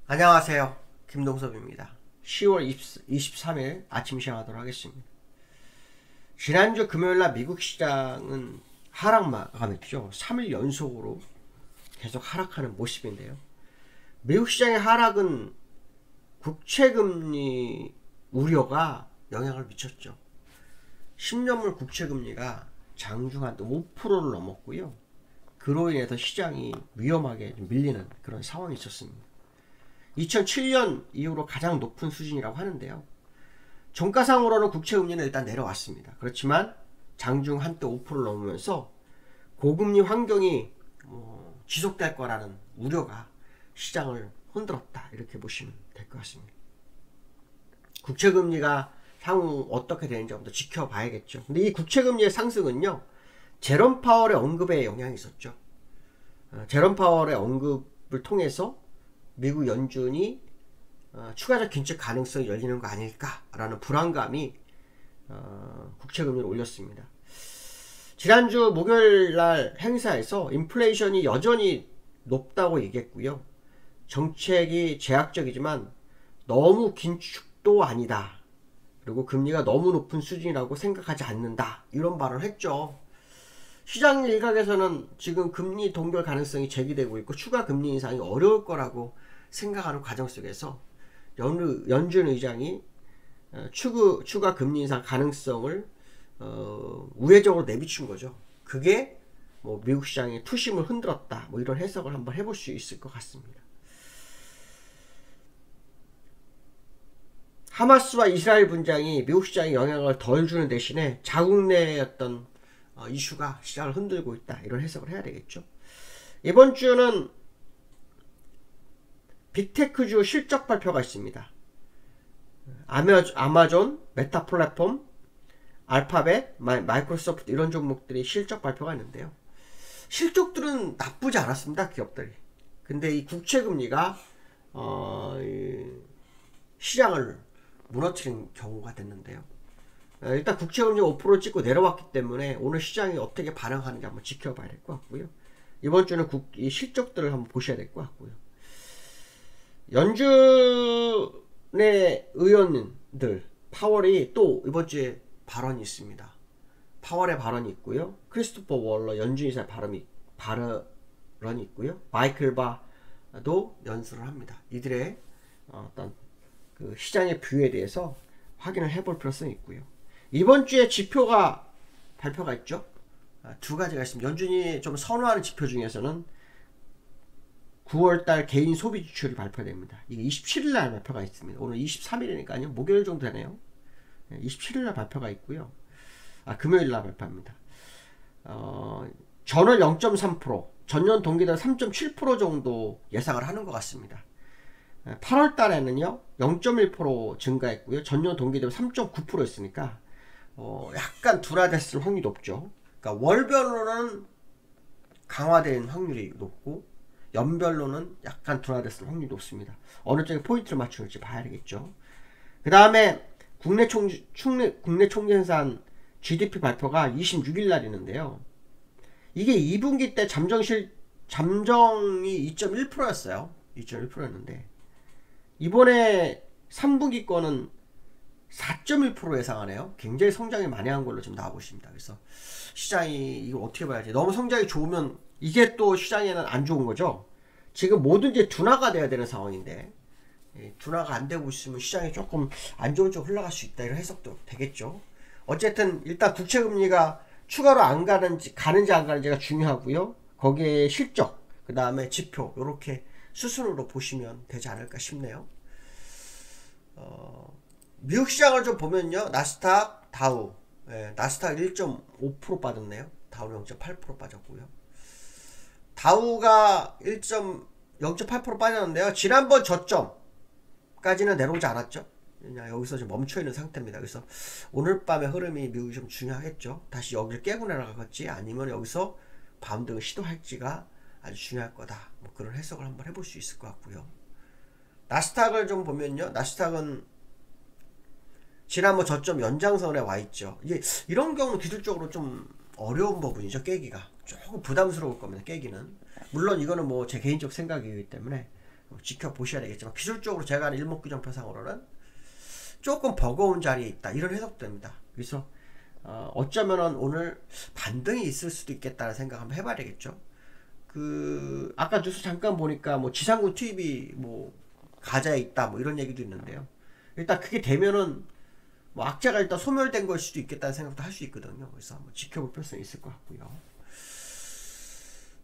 안녕하세요. 김동섭입니다. 10월 23일 아침 시작하도록 하겠습니다. 지난주 금요일날 미국 시장은 하락 마감했죠. 3일 연속으로 계속 하락하는 모습인데요. 미국 시장의 하락은 국채금리 우려가 영향을 미쳤죠. 10년물 국채금리가 장중한 5%를 넘었고요. 그로 인해서 시장이 위험하게 밀리는 그런 상황이 있었습니다. 2007년 이후로 가장 높은 수준이라고 하는데요. 종가상으로는 국채금리는 일단 내려왔습니다. 그렇지만 장중 한때 5%를 넘으면서 고금리 환경이 지속될 거라는 우려가 시장을 흔들었다, 이렇게 보시면 될 것 같습니다. 국채금리가 향후 어떻게 되는지 좀 더 지켜봐야겠죠. 근데 이 국채금리의 상승은요, 제롬 파월의 언급에 영향이 있었죠. 제롬 파월의 언급을 통해서 미국 연준이 추가적 긴축 가능성이 열리는 거 아닐까라는 불안감이 국채금리를 올렸습니다. 지난주 목요일날 행사에서 인플레이션이 여전히 높다고 얘기했고요. 정책이 제약적이지만 너무 긴축도 아니다. 그리고 금리가 너무 높은 수준이라고 생각하지 않는다. 이런 발언을 했죠. 시장 일각에서는 지금 금리 동결 가능성이 제기되고 있고 추가 금리 인상이 어려울 거라고 생각하는 과정 속에서 연준 의장이 추가 금리 인상 가능성을 우회적으로 내비춘 거죠. 그게 미국 시장의 투심을 흔들었다, 이런 해석을 한번 해볼 수 있을 것 같습니다. 하마스와 이스라엘 분쟁이 미국 시장에 영향을 덜 주는 대신에 자국 내의 어떤 이슈가 시장을 흔들고 있다, 이런 해석을 해야 되겠죠. 이번 주는 빅테크주 실적 발표가 있습니다. 아마존, 메타 플랫폼, 알파벳, 마이크로소프트, 이런 종목들이 실적 발표가 있는데요. 실적들은 나쁘지 않았습니다, 기업들이. 근데 이 국채금리가 시장을 무너뜨린 경우가 됐는데요. 일단 국채금리 5% 찍고 내려왔기 때문에 오늘 시장이 어떻게 반응하는지 한번 지켜봐야 될 것 같고요. 이번 주는 이 실적들을 한번 보셔야 될 것 같고요. 연준의 의원들 파월이 또 이번 주에 발언이 있습니다. 파월의 발언이 있고요. 크리스토퍼 월러 연준이사 발언이 있고요. 마이클 바도 연설을 합니다. 이들의 어떤 그 시장의 뷰에 대해서 확인을 해볼 필요성이 있고요. 이번 주에 지표가 발표가 있죠. 두 가지가 있습니다. 연준이 좀 선호하는 지표 중에서는 9월달 개인 소비 지출이 발표됩니다. 이게 27일날 발표가 있습니다. 오늘 23일이니까요. 목요일 정도 되네요. 27일날 발표가 있고요. 금요일날 발표합니다. 전월 0.3%, 전년 동기대비 3.7% 정도 예상을 하는 것 같습니다. 8월달에는요 0.1% 증가했고요. 전년 동기대비 3.9%였으니까 약간 둔화됐을 확률이 높죠. 그러니까 월별로는 강화된 확률이 높고 연별로는 약간 둔화됐을 확률이 높습니다. 어느 쪽에 포인트를 맞추는지 봐야 되겠죠. 그 다음에 국내 총생산 GDP 발표가 26일 날 있는데요. 이게 2분기 때 잠정이 2.1%였어요. 2.1%였는데 이번에 3분기 거는 4.1% 예상하네요. 굉장히 성장이 많이 한 걸로 지금 나오고 있습니다. 그래서 시장이 이거 어떻게 봐야지? 너무 성장이 좋으면 이게 또 시장에는 안 좋은 거죠. 지금 뭐든지 둔화가 돼야 되는 상황인데 둔화가 안 되고 있으면 시장이 조금 안 좋은 쪽으로 흘러갈 수 있다, 이런 해석도 되겠죠. 어쨌든 일단 국채금리가 추가로 안 가는지 안 가는지가 중요하고요. 거기에 실적, 그 다음에 지표, 이렇게 수순으로 보시면 되지 않을까 싶네요. 미국 시장을 좀 보면요, 나스닥, 다우, 나스닥 1.5% 빠졌네요. 다우는 0.8% 빠졌고요. 다우가 0.8% 빠졌는데요. 지난번 저점까지는 내려오지 않았죠. 그냥 여기서 좀 멈춰있는 상태입니다. 그래서 오늘 밤의 흐름이 미국이 좀 중요하겠죠. 다시 여기를 깨고 내려갈지 아니면 여기서 반등을 시도할지가 아주 중요할 거다, 그런 해석을 한번 해볼 수 있을 것 같고요. 나스닥을 좀 보면요, 나스닥은 지난번 저점 연장선에 와 있죠. 이게 이런 경우는 기술적으로 좀 어려운 부분이죠. 깨기가 조금 부담스러울 겁니다. 깨기는 물론 이거는 제 개인적 생각이기 때문에 지켜보셔야 되겠지만 기술적으로 제가 하는 일목균형표상으로는 조금 버거운 자리에 있다 이런 해석도 됩니다. 그래서 어쩌면은 오늘 반등이 있을 수도 있겠다는 생각 한번 해봐야 되겠죠. 아까 뉴스 잠깐 보니까 뭐 지상군 투입이 뭐 가자에 있다 뭐 이런 얘기도 있는데요. 일단 그게 되면은 뭐 악재가 일단 소멸된 걸 수도 있겠다는 생각도 할 수 있거든요. 그래서 한번 지켜볼 필요성이 있을 것 같고요.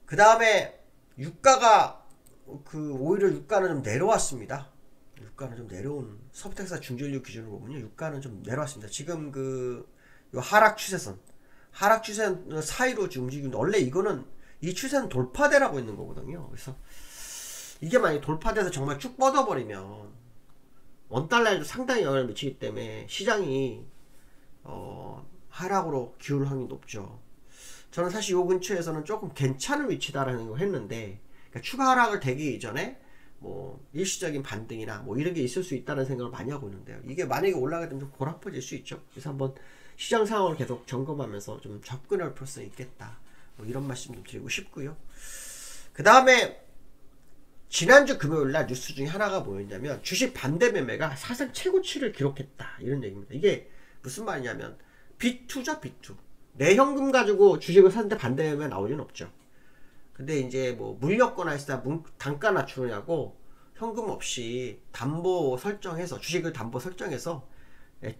그 다음에 유가가 오히려 유가는 좀 내려왔습니다. 유가는 좀 내려온 서부텍사스 중전류 기준으로 보면요, 유가는 좀 내려왔습니다. 지금 요 하락 추세선 사이로 지금 움직이는데 원래 이거는 이 추세는 돌파대라고 있는 거거든요. 그래서 이게 만약에 돌파돼서 정말 쭉 뻗어버리면 원달러에도 상당히 영향을 미치기 때문에 시장이 하락으로 기울 확률이 높죠. 저는 사실 요 근처에서는 조금 괜찮은 위치다라는 걸 했는데, 그러니까 추가 하락을 되기 이전에 뭐 일시적인 반등이나 뭐 이런 게 있을 수 있다는 생각을 많이 하고 있는데요. 이게 만약에 올라가게 되면 좀 고라퍼질 수 있죠. 그래서 한번 시장 상황을 계속 점검하면서 좀 접근할 필요성이 있겠다, 뭐 이런 말씀 좀 드리고 싶고요. 그 다음에 지난주 금요일날 뉴스 중에 하나가 뭐였냐면 주식 반대 매매가 사상 최고치를 기록했다 이런 얘기입니다. 이게 무슨 말이냐면 B2죠. B2. 내 현금 가지고 주식을 샀는데 반대 매매 나올 리는 없죠. 근데 이제 뭐 물렸거나 했을 때 단가 낮추느냐고 현금 없이 담보 설정해서, 주식을 담보 설정해서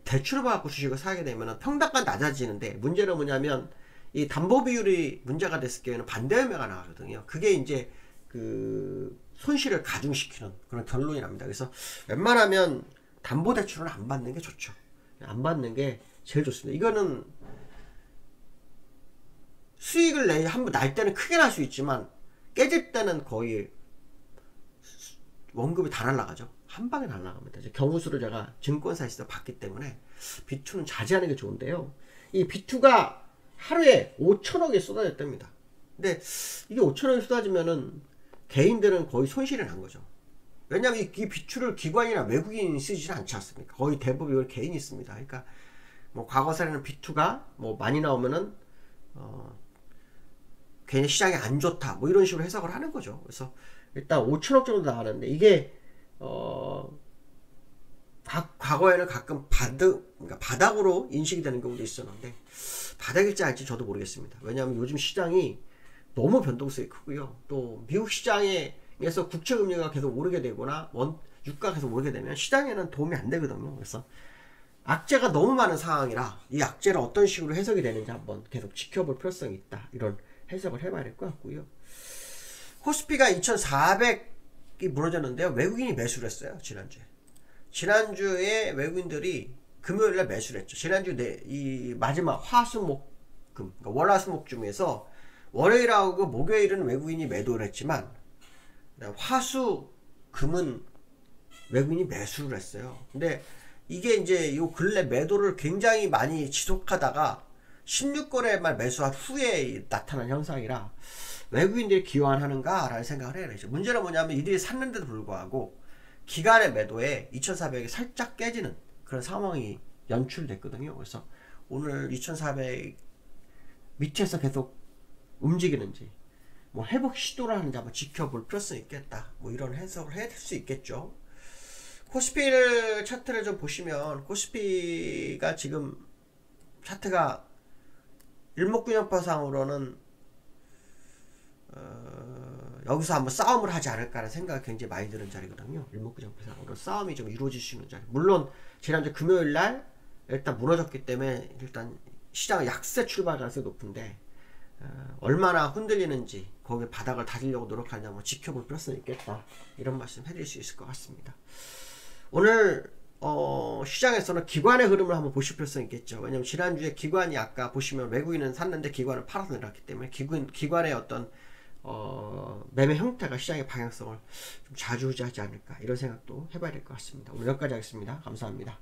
대출을 받고 주식을 사게 되면 평단가 낮아지는데, 문제는 뭐냐면 이 담보 비율이 문제가 됐을 경우에는 반대 매매가 나가거든요. 그게 이제 손실을 가중시키는 그런 결론이 납니다. 그래서 웬만하면 담보 대출은 안 받는 게 좋죠. 안 받는 게 제일 좋습니다. 이거는 수익을 한번 날 때는 크게 날 수 있지만 깨질 때는 거의 원금이 다 날라가죠. 한 방에 날라갑니다. 이제 경우수를 제가 증권사에서 봤기 때문에 B2는 자제하는 게 좋은데요. 이 B2가 하루에 5천억이 쏟아졌답니다. 근데 이게 5천억이 쏟아지면은 개인들은 거의 손실이 난 거죠. 왜냐하면 이 B2를 기관이나 외국인이 쓰지 않지 않습니까? 거의 대부분 이걸 개인이 씁니다. 그러니까 뭐 과거 사례는 B2가 뭐 많이 나오면은 괜히 시장이 안 좋다 뭐 이런 식으로 해석을 하는 거죠. 그래서 일단 5천억 정도 나가는데 이게 과거에는 가끔 그러니까 바닥으로 인식이 되는 경우도 있었는데 바닥일지 아닐지 저도 모르겠습니다. 왜냐하면 요즘 시장이 너무 변동성이 크고요. 또 미국 시장에서 국채금리가 계속 오르게 되거나 유가가 계속 오르게 되면 시장에는 도움이 안 되거든요. 그래서 악재가 너무 많은 상황이라 이 악재를 어떤 식으로 해석이 되는지 한번 계속 지켜볼 필요성이 있다, 이런 해석을 해봐야 될 것 같고요. 코스피가 2400이 무너졌는데요. 외국인이 매수를 했어요. 지난주에 외국인들이 금요일날 매수를 했죠. 지난주 이 마지막 화수목금, 그러니까 월화수목 중에서 월요일하고 목요일은 외국인이 매도를 했지만 화수금은 외국인이 매수를 했어요. 근데 이게 이제 요 근래 매도를 굉장히 많이 지속하다가 16거래만 매수한 후에 나타난 현상이라 외국인들이 기관하는가 라는 생각을 해야 되죠. 문제는 뭐냐면 이들이 샀는데도 불구하고 기간의 매도에 2400이 살짝 깨지는 그런 상황이 연출됐거든요. 그래서 오늘 2400 밑에서 계속 움직이는지 뭐 회복 시도를 하는지 한번 지켜볼 필요성이 있겠다, 뭐 이런 해석을 해야 될 수 있겠죠. 코스피를 차트를 좀 보시면 코스피가 지금 차트가 일목균형표상으로는 여기서 한번 싸움을 하지 않을까라는 생각이 굉장히 많이 드는 자리거든요. 일목균형표상으로 싸움이 좀 이루어질 수 있는 자리. 물론 지난주 금요일날 일단 무너졌기 때문에 일단 시장은 약세 출발 가능성이 높은데 얼마나 흔들리는지 거기에 바닥을 다지려고 노력하냐 뭐 지켜볼 필요성이 있겠다, 이런 말씀 해드릴 수 있을 것 같습니다. 오늘 시장에서는 기관의 흐름을 한번 보실 필요성이 있겠죠. 왜냐면 지난주에 기관이 아까 보시면 외국인은 샀는데 기관은 팔아서 내렸기 때문에 기관의 어떤 매매 형태가 시장의 방향성을 좀 좌지우지하지 않을까, 이런 생각도 해봐야 될 것 같습니다. 오늘 여기까지 하겠습니다. 감사합니다.